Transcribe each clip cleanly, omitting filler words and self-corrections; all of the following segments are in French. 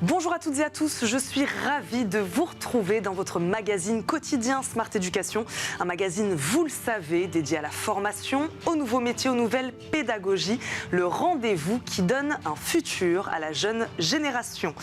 Bonjour à toutes et à tous, je suis ravie de vous retrouver dans votre magazine quotidien Smart Éducation. Un magazine, vous le savez, dédié à la formation, aux nouveaux métiers, aux nouvelles pédagogies. Le rendez-vous qui donne un futur à la jeune génération.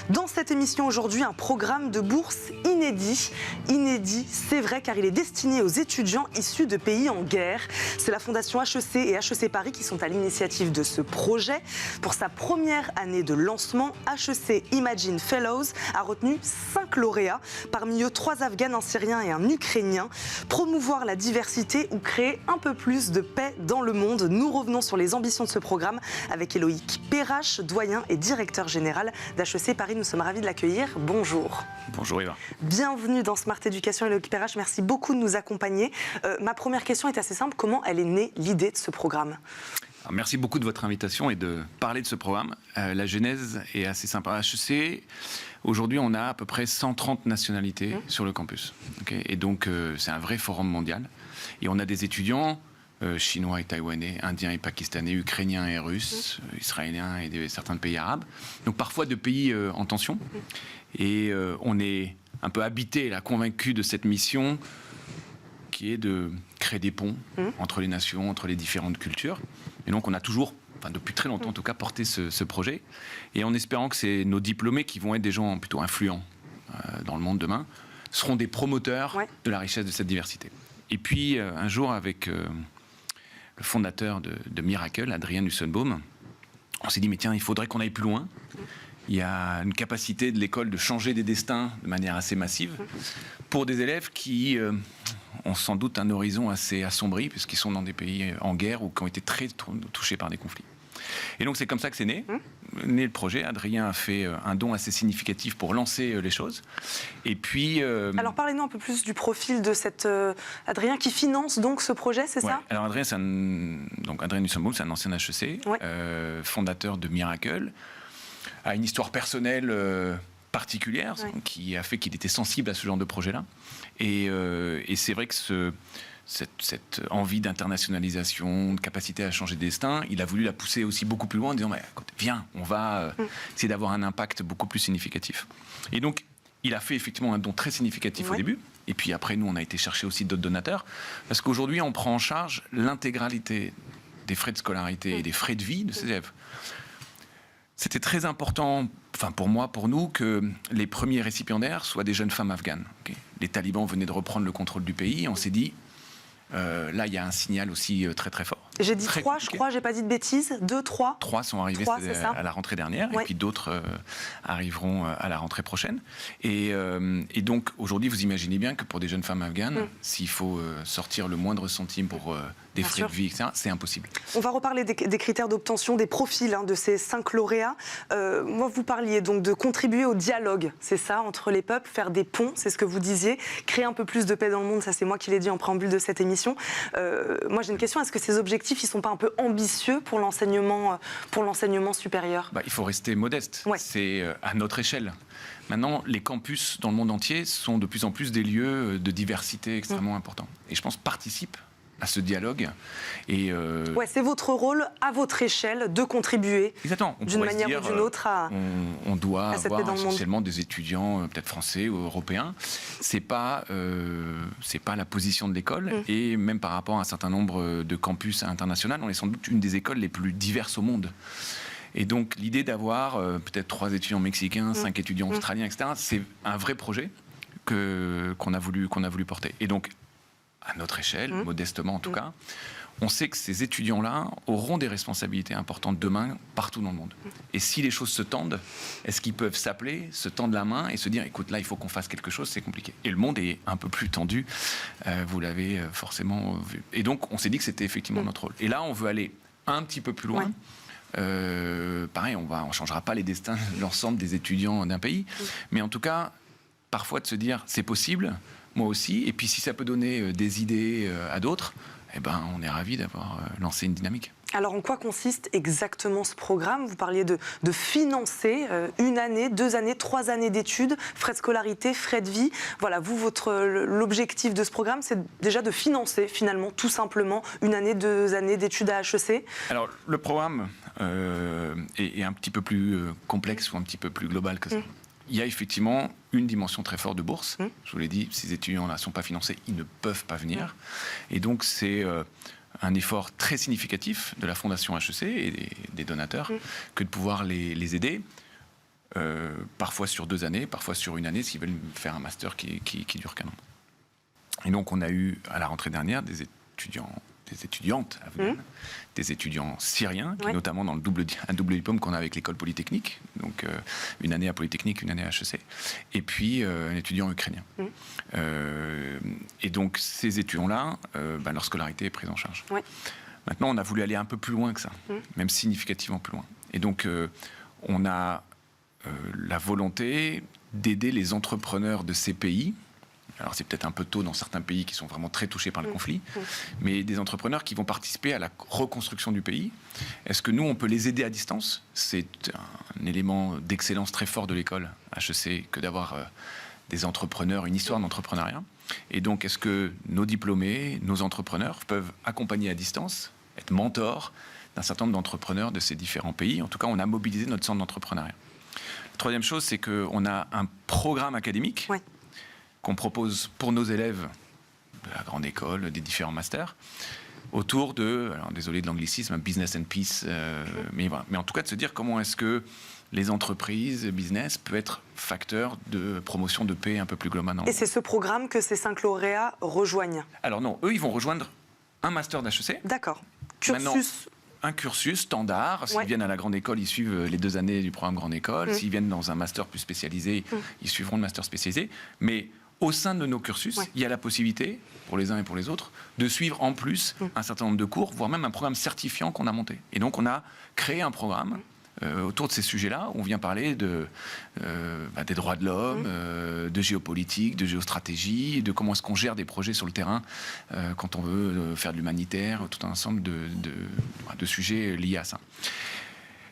Dans cette émission aujourd'hui, un programme de bourse inédit. Inédit, c'est vrai, car il est destiné aux étudiants issus de pays en guerre. C'est la Fondation HEC et HEC Paris qui sont à l'initiative de ce projet. Pour sa première année de lancement, HEC Imagine Fellows a retenu 5 lauréats, parmi eux 3 Afghans, un Syrien et un Ukrainien. Promouvoir la diversité ou créer un peu plus de paix dans le monde. Nous revenons sur les ambitions de ce programme avec Éloïc Perrache, doyen et directeur général d'HEC Paris. Nous sommes ravis de l'accueillir. Bonjour. Bonjour Eva. Bienvenue dans Smart Éducation, Éloïc Perrache. Merci beaucoup de nous accompagner. Ma première question est assez simple. Comment elle est née, l'idée de ce programme ? Alors, merci beaucoup de votre invitation et de parler de ce programme. La genèse est assez simple. À HEC, aujourd'hui, on a à peu près 130 nationalités sur le campus. Okay, et donc, c'est un vrai forum mondial. Et on a des étudiants chinois et taïwanais, indiens et pakistanais, ukrainiens et russes, israéliens et certains pays arabes. Donc, parfois de pays en tension. Et on est un peu habité, là, convaincu de cette mission qui est de créer des ponts entre les nations, entre les différentes cultures. Et donc on a toujours, enfin depuis très longtemps en tout cas, porté ce projet. Et en espérant que c'est nos diplômés qui vont être des gens plutôt influents dans le monde demain, seront des promoteurs de la richesse de cette diversité. Et puis un jour avec le fondateur de Miracle, Adrien Nussenbaum, on s'est dit mais tiens, il faudrait qu'on aille plus loin. Il y a une capacité de l'école de changer des destins de manière assez massive pour des élèves qui ont sans doute un horizon assez assombri puisqu'ils sont dans des pays en guerre ou qui ont été très touchés par des conflits. Et donc c'est comme ça que c'est né le projet. Adrien a fait un don assez significatif pour lancer les choses. Et puis... Alors parlez-nous un peu plus du profil de cet Adrien qui finance donc ce projet, c'est ça ? Alors Adrien, Adrien Nussenbaum, c'est un ancien HEC, fondateur de Miracle, a une histoire personnelle particulière qui a fait qu'il était sensible à ce genre de projet-là. Et c'est vrai que cette envie d'internationalisation, de capacité à changer de destin, il a voulu la pousser aussi beaucoup plus loin en disant mais, viens, on va essayer d'avoir un impact beaucoup plus significatif. Et donc, il a fait effectivement un don très significatif au début. Et puis après, nous, on a été chercher aussi d'autres donateurs. Parce qu'aujourd'hui, on prend en charge l'intégralité des frais de scolarité et des frais de vie de ces élèves. C'était très important, enfin pour moi, pour nous, que les premiers récipiendaires soient des jeunes femmes afghanes. Okay. Les talibans venaient de reprendre le contrôle du pays et on s'est dit, là il y a un signal aussi très très fort. J'ai dit 3, je crois, j'ai pas dit de bêtises. 2, 3 3 sont arrivés à la rentrée dernière et puis d'autres arriveront à la rentrée prochaine. Et donc aujourd'hui, vous imaginez bien que pour des jeunes femmes afghanes, s'il faut sortir le moindre centime pour des frais de vie, etc., c'est impossible. On va reparler des critères d'obtention, des profils de ces 5 lauréats. Moi, vous parliez donc de contribuer au dialogue, c'est ça, entre les peuples, faire des ponts, c'est ce que vous disiez, créer un peu plus de paix dans le monde, ça c'est moi qui l'ai dit en préambule de cette émission. Moi j'ai une question, est-ce que ces objectifs, ils ne sont pas un peu ambitieux pour l'enseignement supérieur ? Il faut rester modeste, c'est à notre échelle. Maintenant, les campus dans le monde entier sont de plus en plus des lieux de diversité extrêmement importants. Et je pense participent à ce dialogue. Et c'est votre rôle, à votre échelle, de contribuer d'une manière ou d'une autre à on doit à cette paix avoir dans le monde. essentiellement des étudiants, peut-être français ou européens. C'est pas la position de l'école. Et même par rapport à un certain nombre de campus internationaux, on est sans doute une des écoles les plus diverses au monde. Et donc l'idée d'avoir peut-être 3 étudiants mexicains, 5 étudiants australiens, etc., c'est un vrai projet qu'on a voulu porter. Et donc, à notre échelle, modestement en tout cas, on sait que ces étudiants-là auront des responsabilités importantes demain partout dans le monde. Et si les choses se tendent, est-ce qu'ils peuvent s'appeler, se tendre la main et se dire écoute, là il faut qu'on fasse quelque chose, c'est compliqué. Et le monde est un peu plus tendu, vous l'avez forcément vu. Et donc on s'est dit que c'était effectivement notre rôle. Et là on veut aller un petit peu plus loin. Pareil, on ne changera pas les destins de l'ensemble des étudiants d'un pays, mais en tout cas, parfois de se dire c'est possible, moi aussi, et puis si ça peut donner des idées à d'autres, on est ravis d'avoir lancé une dynamique. Alors en quoi consiste exactement ce programme ? Vous parliez de financer 1 année, 2 années, 3 années d'études, frais de scolarité, frais de vie. Voilà, l'objectif de ce programme, c'est déjà de financer finalement tout simplement 1 année, 2 années d'études à HEC. Alors le programme est un petit peu plus complexe ou un petit peu plus global que ça. Il y a effectivement une dimension très forte de bourse. Je vous l'ai dit, ces étudiants-là ne sont pas financés, ils ne peuvent pas venir. Et donc, c'est un effort très significatif de la Fondation HEC et des donateurs que de pouvoir les aider, parfois sur 2 années, parfois sur 1 année, s'ils veulent faire un master qui dure qu'un an. Et donc, on a eu, à la rentrée dernière, des étudiantes afghanes, des étudiants syriens, qui notamment dans un double diplôme qu'on a avec l'école polytechnique, donc 1 année à Polytechnique, 1 année à HEC, et puis un étudiant ukrainien. Et donc ces étudiants-là, leur scolarité est prise en charge. Maintenant, on a voulu aller un peu plus loin que ça, même significativement plus loin. Et donc on a la volonté d'aider les entrepreneurs de ces pays. Alors c'est peut-être un peu tôt dans certains pays qui sont vraiment très touchés par le conflit, mais des entrepreneurs qui vont participer à la reconstruction du pays. Est-ce que nous, on peut les aider à distance? C'est un élément d'excellence très fort de l'école HEC que d'avoir des entrepreneurs, une histoire d'entrepreneuriat. Et donc, est-ce que nos diplômés, nos entrepreneurs peuvent accompagner à distance, être mentors d'un certain nombre d'entrepreneurs de ces différents pays? En tout cas, on a mobilisé notre centre d'entrepreneuriat. La troisième chose, c'est qu'on a un programme académique qu'on propose pour nos élèves de la grande école, des différents masters, autour de, alors désolé de l'anglicisme, business and peace, mais voilà. Mais en tout cas de se dire comment est-ce que les entreprises, business, peut être facteur de promotion de paix un peu plus globale. Et c'est ce programme que ces 5 lauréats rejoignent? Alors non, eux ils vont rejoindre un master d'HEC. D'accord. Cursus. Maintenant, un cursus standard. S'ils viennent à la grande école, ils suivent les 2 années du programme grande école. S'ils viennent dans un master plus spécialisé, ils suivront le master spécialisé. Mais au sein de nos cursus, il y a la possibilité, pour les uns et pour les autres, de suivre en plus un certain nombre de cours, voire même un programme certifiant qu'on a monté. Et donc, on a créé un programme autour de ces sujets-là, où on vient parler des droits de l'homme, de géopolitique, de géostratégie, de comment est-ce qu'on gère des projets sur le terrain quand on veut faire de l'humanitaire, tout un ensemble de sujets liés à ça.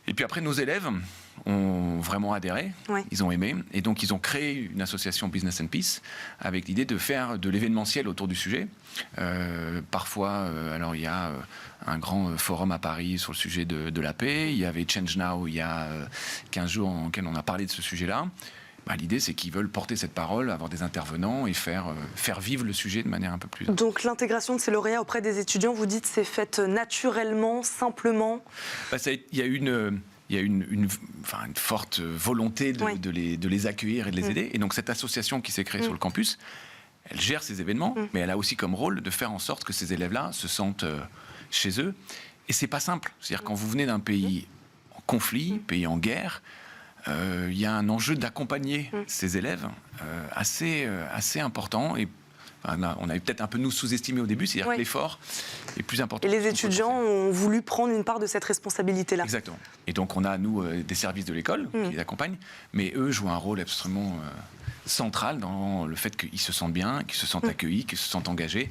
Et puis après, nos élèves ont vraiment adhéré, ils ont aimé, et donc ils ont créé une association Business and Peace avec l'idée de faire de l'événementiel autour du sujet. Parfois, alors il y a un grand forum à Paris sur le sujet de la paix, il y avait Change Now il y a 15 jours en lequel on a parlé de ce sujet-là. L'idée, c'est qu'ils veulent porter cette parole, avoir des intervenants et faire vivre le sujet de manière un peu plus... Donc l'intégration de ces lauréats auprès des étudiants, vous dites, c'est faite naturellement, simplement? Il y a une forte volonté de les accueillir et de les aider. Et donc cette association qui s'est créée sur le campus, elle gère ces événements, mais elle a aussi comme rôle de faire en sorte que ces élèves-là se sentent chez eux. Et c'est pas simple. C'est-à-dire quand vous venez d'un pays en conflit, pays en guerre, il y a un enjeu d'accompagner ces élèves assez important. Et on avait peut-être un peu nous sous-estimé au début, c'est-à-dire que l'effort est plus important. Et les étudiants ont voulu prendre une part de cette responsabilité-là. Exactement. Et donc on a, nous, des services de l'école qui les accompagnent, mais eux jouent un rôle absolument central dans le fait qu'ils se sentent bien, qu'ils se sentent accueillis, qu'ils se sentent engagés.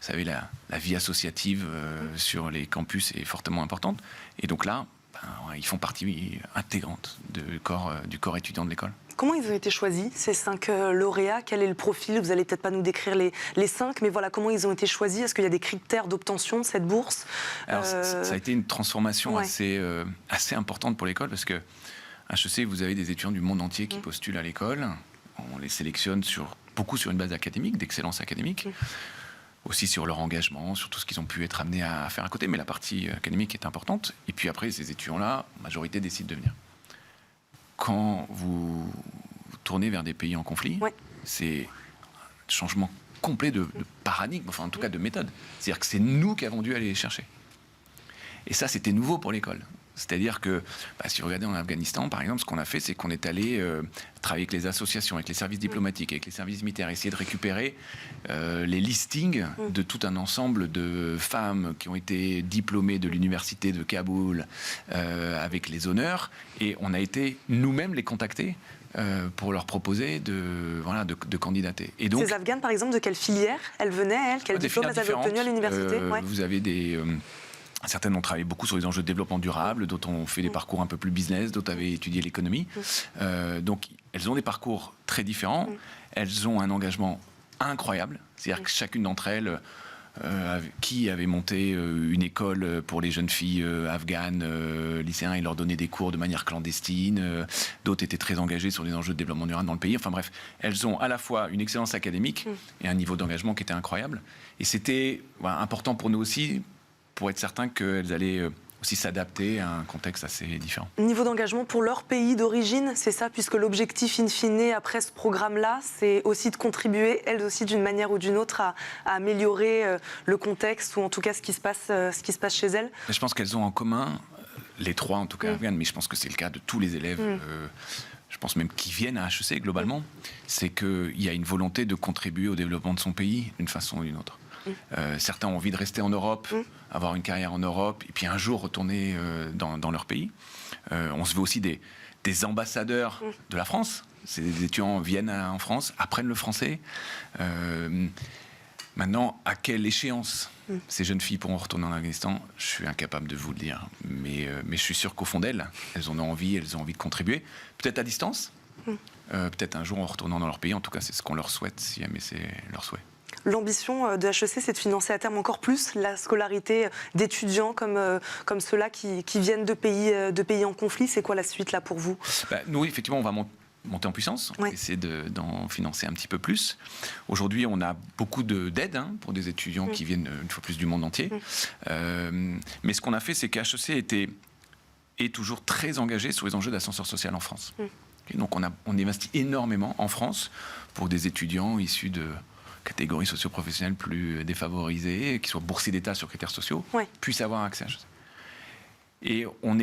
Vous savez, la vie associative sur les campus est fortement importante. Et donc là, ils font partie intégrante du corps étudiant de l'école. Comment ils ont été choisis, ces 5 lauréats? Quel est le profil? Vous n'allez peut-être pas nous décrire les 5, mais voilà, comment ils ont été choisis? Est-ce qu'il y a des critères d'obtention de cette bourse? Alors, ça a été une transformation assez importante pour l'école, parce que à HEC, vous avez des étudiants du monde entier qui postulent à l'école. On les sélectionne beaucoup sur une base académique, d'excellence académique. Aussi sur leur engagement, sur tout ce qu'ils ont pu être amenés à faire à côté, mais la partie académique est importante. Et puis après, ces étudiants-là, la majorité décident de venir. Quand vous tournez vers des pays en conflit, c'est un changement complet de paradigme, enfin en tout cas de méthode. C'est-à-dire que c'est nous qui avons dû aller les chercher. Et ça, c'était nouveau pour l'école. C'est-à-dire que, si vous regardez en Afghanistan, par exemple, ce qu'on a fait, c'est qu'on est allé travailler avec les associations, avec les services diplomatiques, avec les services militaires, essayer de récupérer les listings de tout un ensemble de femmes qui ont été diplômées de l'université de Kaboul avec les honneurs, et on a été nous-mêmes les contacter pour leur proposer de candidater. Et donc, ces Afghanes, par exemple, de quelle filière elles venaient, quel diplôme elles avaient obtenu à l'université? Vous avez certaines ont travaillé beaucoup sur les enjeux de développement durable, d'autres ont fait des parcours un peu plus business, d'autres avaient étudié l'économie. Donc, elles ont des parcours très différents. Elles ont un engagement incroyable. C'est-à-dire que chacune d'entre elles qui avait monté une école pour les jeunes filles afghanes, lycéens, et leur donnait des cours de manière clandestine. D'autres étaient très engagés sur les enjeux de développement durable dans le pays. Enfin bref, elles ont à la fois une excellence académique et un niveau d'engagement qui était incroyable. Et c'était important pour nous aussi, pour être certain qu'elles allaient aussi s'adapter à un contexte assez différent. Niveau d'engagement pour leur pays d'origine, c'est ça, puisque l'objectif in fine après ce programme-là, c'est aussi de contribuer, elles aussi d'une manière ou d'une autre, à améliorer le contexte, ou en tout cas ce qui se passe chez elles. Je pense qu'elles ont en commun, les trois en tout cas, mais je pense que c'est le cas de tous les élèves, je pense même qui viennent à HEC globalement, c'est qu'il y a une volonté de contribuer au développement de son pays d'une façon ou d'une autre. Certains ont envie de rester en Europe, avoir une carrière en Europe, et puis un jour retourner dans leur pays. On se veut aussi des ambassadeurs de la France. Ces étudiants viennent en France, apprennent le français. Maintenant, à quelle échéance ces jeunes filles pourront retourner en Afghanistan, je suis incapable de vous le dire. Mais je suis sûr qu'au fond d'elles, elles en ont envie, elles ont envie de contribuer. Peut-être à distance, peut-être un jour en retournant dans leur pays. En tout cas, c'est ce qu'on leur souhaite, si jamais c'est leur souhait. L'ambition de HEC, c'est de financer à terme encore plus la scolarité d'étudiants comme ceux-là qui viennent de pays en conflit. C'est quoi la suite là pour vous ? Nous, effectivement, on va monter en puissance, on va essayer d'en financer un petit peu plus. Aujourd'hui, on a beaucoup d'aides pour des étudiants qui viennent une fois plus du monde entier. Mais ce qu'on a fait, c'est qu'HEC est toujours très engagé sur les enjeux d'ascenseur social en France. Et donc on investit énormément en France pour des étudiants issus de catégories socio-professionnelles plus défavorisées, qui soient boursiers d'État sur critères sociaux, puissent avoir accès à HEC. Et on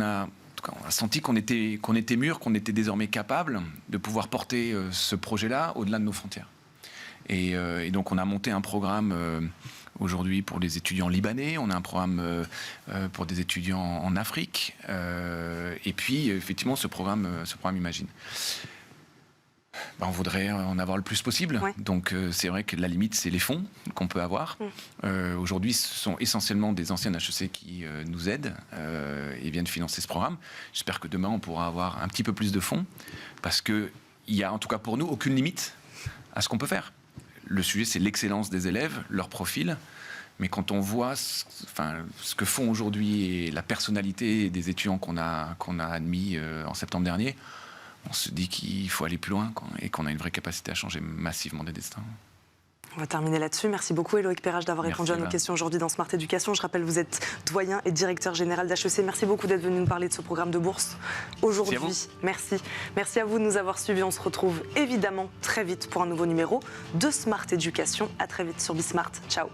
a senti qu'on était mûr, qu'on était désormais capable de pouvoir porter ce projet-là au-delà de nos frontières. Et donc on a monté un programme aujourd'hui pour les étudiants libanais, on a un programme pour des étudiants en Afrique, et puis effectivement ce programme Imagine. On voudrait en avoir le plus possible. Donc c'est vrai que la limite, c'est les fonds qu'on peut avoir. Aujourd'hui, ce sont essentiellement des anciens HEC qui nous aident et viennent financer ce programme. J'espère que demain, on pourra avoir un petit peu plus de fonds, parce qu'il n'y a en tout cas pour nous aucune limite à ce qu'on peut faire. Le sujet, c'est l'excellence des élèves, leur profil. Mais quand on voit ce que font aujourd'hui et la personnalité des étudiants qu'on a admis en septembre dernier, on se dit qu'il faut aller plus loin et qu'on a une vraie capacité à changer massivement des destins. On va terminer là-dessus. Merci beaucoup, Eloïc Perrache, d'avoir répondu à nos questions aujourd'hui dans Smart Éducation. Je rappelle, vous êtes doyen et directeur général d'HEC. Merci beaucoup d'être venu nous parler de ce programme de bourse aujourd'hui. Merci. Merci à vous de nous avoir suivis. On se retrouve évidemment très vite pour un nouveau numéro de Smart Éducation. À très vite sur Bismart. Ciao.